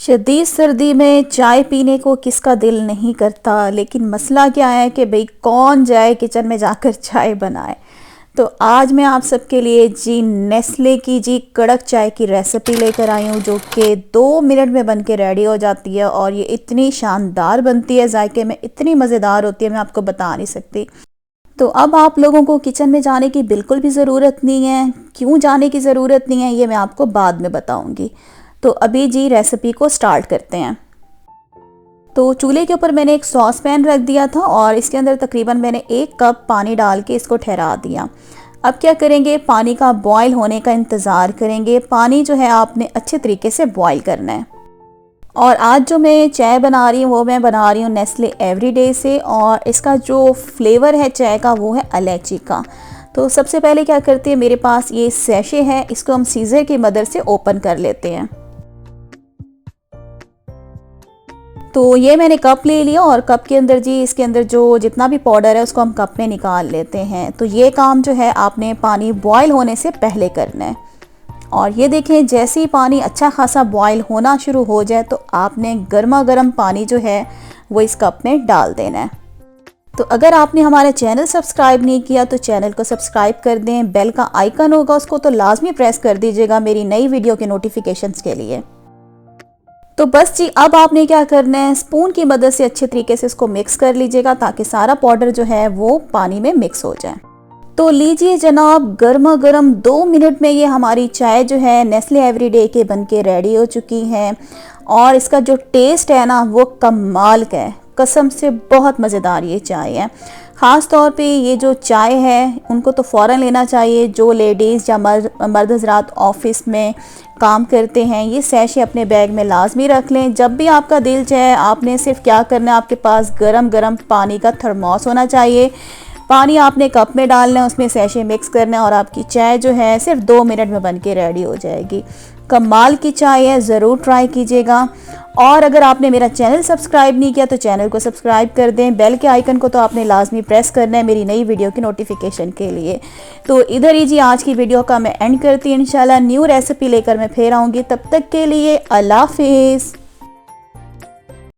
शदीद सर्दी में चाय पीने को किसका दिल नहीं करता, लेकिन मसला क्या है कि भाई कौन जाए किचन में जाकर चाय बनाए। तो आज मैं आप सबके लिए जी नेस्ले की जी कड़क चाय की रेसिपी लेकर आई हूँ, जो कि 2 मिनट में बन के रेडी हो जाती है और ये इतनी शानदार बनती है, जायके में इतनी मज़ेदार होती है, मैं आपको बता नहीं सकती। तो अब आप लोगों को किचन में जाने की बिल्कुल भी ज़रूरत नहीं है। क्यों जाने की ज़रूरत नहीं है ये मैं आपको बाद में बताऊंगी। तो अभी जी रेसिपी को स्टार्ट करते हैं। तो चूल्हे के ऊपर मैंने एक सॉस पैन रख दिया था और इसके अंदर तकरीबन मैंने 1 कप पानी डाल के इसको ठहरा दिया। अब क्या करेंगे, पानी का बॉयल होने का इंतज़ार करेंगे। पानी जो है आपने अच्छे तरीके से बॉयल करना है। और आज जो मैं चाय बना रही हूँ वो मैं बना रही हूँ नेस्ले एवरीडे से, और इसका जो फ्लेवर है चाय का वो है इलायची का। तो सबसे पहले क्या करते हैं, मेरे पास ये सैशे है, इसको हम सीजर की मदद से ओपन कर लेते हैं। तो ये मैंने कप ले लिया और कप के अंदर जी इसके अंदर जो जितना भी पाउडर है उसको हम कप में निकाल लेते हैं। तो ये काम जो है आपने पानी बॉयल होने से पहले करना है। और ये देखें, जैसे ही पानी अच्छा खासा बॉयल होना शुरू हो जाए तो आपने गर्मा गर्म पानी जो है वो इस कप में डाल देना है। तो अगर आपने हमारा चैनल सब्सक्राइब नहीं किया तो चैनल को सब्सक्राइब कर दें। बेल का आइकन होगा उसको तो लाजमी प्रेस कर दीजिएगा मेरी नई वीडियो के नोटिफिकेशंस के लिए। तो बस जी अब आपने क्या करना है, स्पून की मदद से अच्छे तरीके से इसको मिक्स कर लीजिएगा ताकि सारा पाउडर जो है वो पानी में मिक्स हो जाए। तो लीजिए जनाब, गर्मा गर्म 2 मिनट में ये हमारी चाय जो है नेस्ले एवरीडे के बनके रेडी हो चुकी है। और इसका जो टेस्ट है ना वो कमाल का है, कसम से बहुत मज़ेदार ये चाय है। ख़ास तौर पे ये जो चाय है उनको तो फ़ौरन लेना चाहिए, जो लेडीज़ या मर्द हज़रात ऑफिस में काम करते हैं। ये सैशे अपने बैग में लाजमी रख लें। जब भी आपका दिल चाहे आपने सिर्फ क्या करना है, आपके पास गरम गरम पानी का थर्मोस होना चाहिए। पानी आपने कप में डालना है, उसमें सैशे मिक्स करना है और आपकी चाय जो है सिर्फ 2 मिनट में बन के रेडी हो जाएगी। कमाल की चाय है, ज़रूर ट्राई कीजिएगा। और अगर आपने मेरा चैनल सब्सक्राइब नहीं किया तो चैनल को सब्सक्राइब कर दें। बेल के आइकन को तो आपने लाजमी प्रेस करना है मेरी नई वीडियो की नोटिफिकेशन के लिए। तो इधर ही जी आज की वीडियो का मैं एंड करती हूँ। इंशाल्लाह न्यू रेसिपी लेकर मैं फिर आऊँगी। तब तक के लिए अल्लाह हाफिज़।